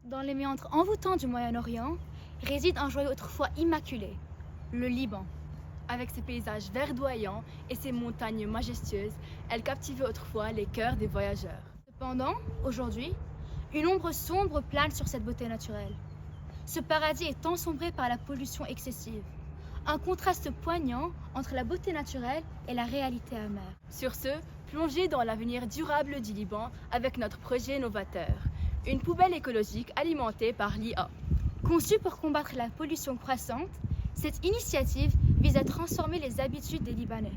Dans les méandres envoûtants du Moyen-Orient réside un joyau autrefois immaculé, le Liban. Avec ses paysages verdoyants et ses montagnes majestueuses, elle captivait autrefois les cœurs des voyageurs. Cependant, aujourd'hui, une ombre sombre plane sur cette beauté naturelle. Ce paradis est ensombré par la pollution excessive. Un contraste poignant entre la beauté naturelle et la réalité amère. Sur ce, plongez dans l'avenir durable du Liban avec notre projet novateur, une poubelle écologique alimentée par l'IA. Conçue pour combattre la pollution croissante, cette initiative vise à transformer les habitudes des Libanais.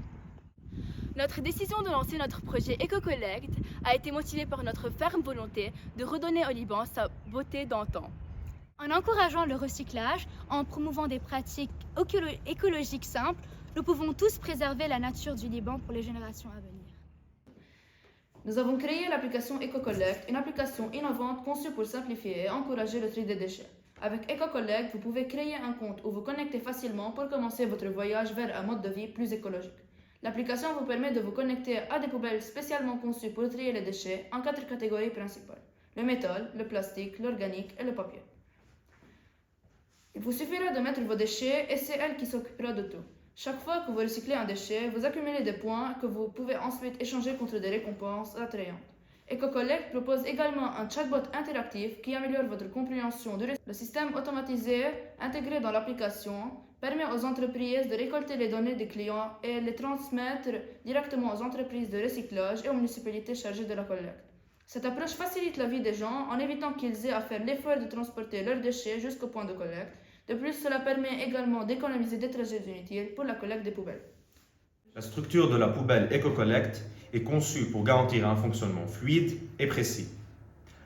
Notre décision de lancer notre projet EcoCollect a été motivée par notre ferme volonté de redonner au Liban sa beauté d'antan. En encourageant le recyclage, en promouvant des pratiques écologiques simples, nous pouvons tous préserver la nature du Liban pour les générations à venir. Nous avons créé l'application EcoCollect, une application innovante conçue pour simplifier et encourager le tri des déchets. Avec EcoCollect, vous pouvez créer un compte ou vous connecter facilement pour commencer votre voyage vers un mode de vie plus écologique. L'application vous permet de vous connecter à des poubelles spécialement conçues pour trier les déchets en 4 catégories principales: le métal, le plastique, l'organique et le papier. Il vous suffira de mettre vos déchets et c'est elle qui s'occupera de tout. Chaque fois que vous recyclez un déchet, vous accumulez des points que vous pouvez ensuite échanger contre des récompenses attrayantes. EcoCollect propose également un chatbot interactif qui améliore votre compréhension du recyclage. Le système automatisé intégré dans l'application permet aux entreprises de récolter les données des clients et les transmettre directement aux entreprises de recyclage et aux municipalités chargées de la collecte. Cette approche facilite la vie des gens en évitant qu'ils aient à faire l'effort de transporter leurs déchets jusqu'au point de collecte. De plus, cela permet également d'économiser des trajets inutiles pour la collecte des poubelles. La structure de la poubelle EcoCollect est conçue pour garantir un fonctionnement fluide et précis.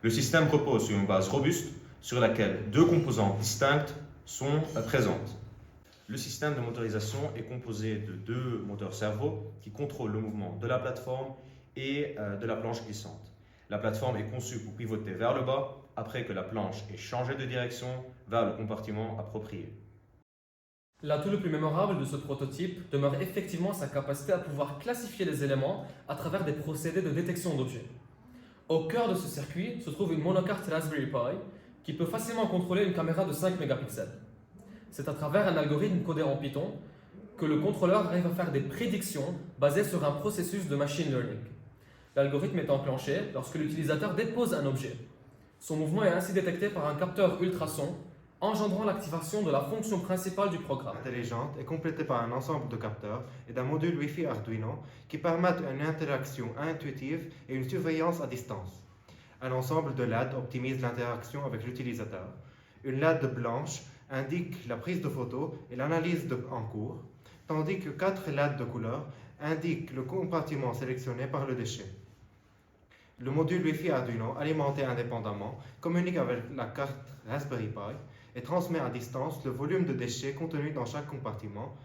Le système repose sur une base robuste sur laquelle 2 composantes distinctes sont présentes. Le système de motorisation est composé de 2 moteurs servos qui contrôlent le mouvement de la plateforme et de la planche glissante. La plateforme est conçue pour pivoter vers le bas après que la planche ait changé de direction vers le compartiment approprié. L'atout le plus mémorable de ce prototype demeure effectivement sa capacité à pouvoir classifier les éléments à travers des procédés de détection d'objets. Au cœur de ce circuit se trouve une monocarte Raspberry Pi qui peut facilement contrôler une caméra de 5 mégapixels. C'est à travers un algorithme codé en Python que le contrôleur arrive à faire des prédictions basées sur un processus de machine learning. L'algorithme est enclenché lorsque l'utilisateur dépose un objet. Son mouvement est ainsi détecté par un capteur ultrason, engendrant l'activation de la fonction principale du programme. Intelligente est complétée par un ensemble de capteurs et d'un module Wi-Fi Arduino qui permettent une interaction intuitive et une surveillance à distance. Un ensemble de LED optimise l'interaction avec l'utilisateur. Une LED blanche indique la prise de photos et l'analyse en cours, tandis que 4 LED de couleur indiquent le compartiment sélectionné par le déchet. Le module Wi-Fi Arduino, alimenté indépendamment, communique avec la carte Raspberry Pi et transmet à distance le volume de déchets contenu dans chaque compartiment,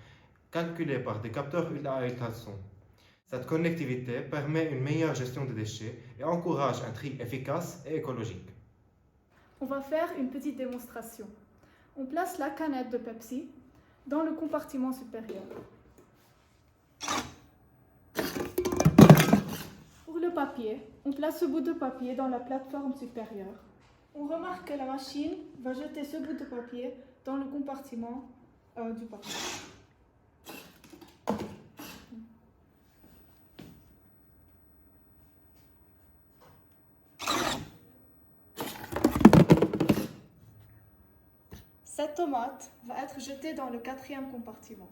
calculé par des capteurs à ultrasons. Cette connectivité permet une meilleure gestion des déchets et encourage un tri efficace et écologique. On va faire une petite démonstration. On place la canette de Pepsi dans le compartiment supérieur. Pour le papier, on place ce bout de papier dans la plateforme supérieure. On remarque que la machine va jeter ce bout de papier dans le compartiment du papier. Cette tomate va être jetée dans le 4e compartiment.